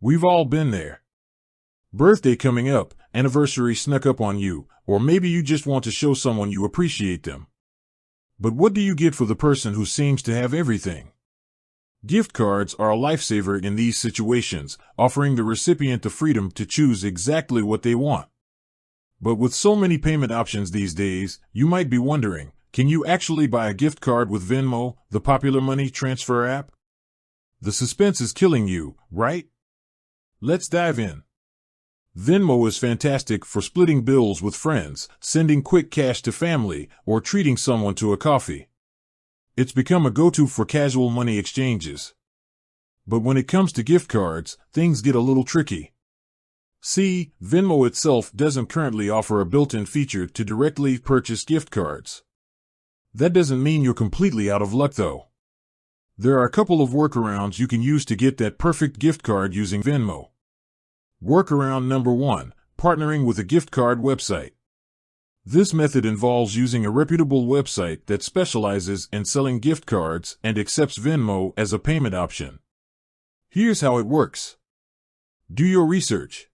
We've all been there. Birthday coming up, anniversary snuck up on you, or maybe you just want to show someone you appreciate them. But what do you get for the person who seems to have everything? Gift cards are a lifesaver in these situations, offering the recipient the freedom to choose exactly what they want. But with so many payment options these days, you might be wondering, can you actually buy a gift card with Venmo, the popular money transfer app? The suspense is killing you, right? Let's dive in. Venmo is fantastic for splitting bills with friends, sending quick cash to family, or treating someone to a coffee. It's become a go-to for casual money exchanges. But when it comes to gift cards, things get a little tricky. See, Venmo itself doesn't currently offer a built-in feature to directly purchase gift cards. That doesn't mean you're completely out of luck, though. There are a couple of workarounds you can use to get that perfect gift card using Venmo. Workaround number 1, partnering with a gift card website. This method involves using a reputable website that specializes in selling gift cards and accepts Venmo as a payment option. Here's how it works. Do your research.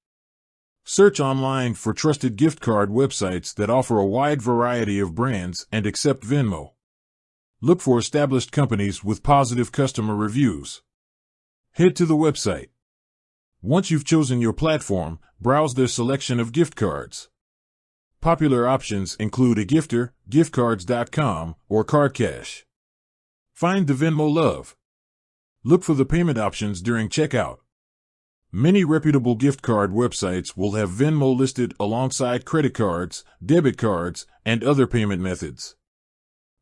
Search online for trusted gift card websites that offer a wide variety of brands and accept Venmo. Look for established companies with positive customer reviews. Head to the website. Once you've chosen your platform, browse their selection of gift cards. Popular options include eGifter, giftcards.com, or CardCash. Find the Venmo love. Look for the payment options during checkout. Many reputable gift card websites will have Venmo listed alongside credit cards, debit cards, and other payment methods.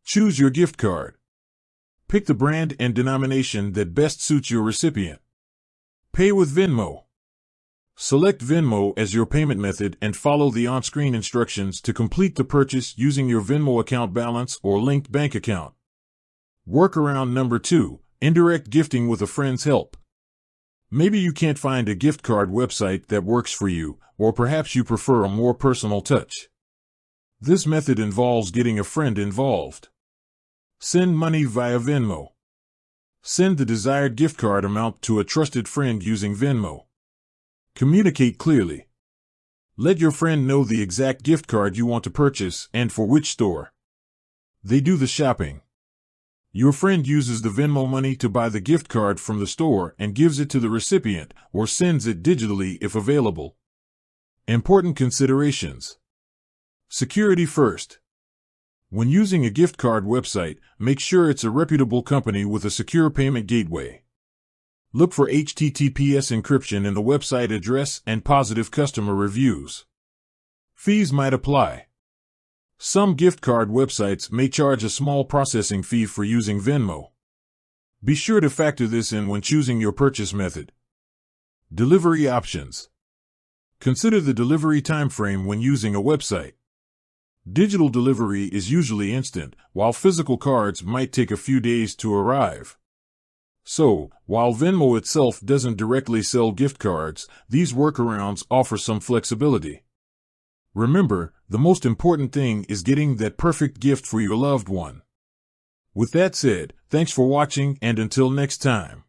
Choose your gift card. Pick the brand and denomination that best suits your recipient. Pay with Venmo. Select Venmo as your payment method and follow the on-screen instructions to complete the purchase using your Venmo account balance or linked bank account. Workaround number 2, indirect gifting with a friend's help. Maybe you can't find a gift card website that works for you, or perhaps you prefer a more personal touch. This method involves getting a friend involved. Send money via Venmo. Send the desired gift card amount to a trusted friend using Venmo. Communicate clearly. Let your friend know the exact gift card you want to purchase and for which store. They do the shopping. Your friend uses the Venmo money to buy the gift card from the store and gives it to the recipient, or sends it digitally if available. Important considerations. Security first. When using a gift card website, make sure it's a reputable company with a secure payment gateway. Look for HTTPS encryption in the website address and positive customer reviews. Fees might apply. Some gift card websites may charge a small processing fee for using Venmo. Be sure to factor this in when choosing your purchase method. Delivery options. Consider the delivery time frame when using a website. Digital delivery is usually instant, while physical cards might take a few days to arrive. So, while Venmo itself doesn't directly sell gift cards, these workarounds offer some flexibility. Remember, the most important thing is getting that perfect gift for your loved one. With that said, thanks for watching, and until next time.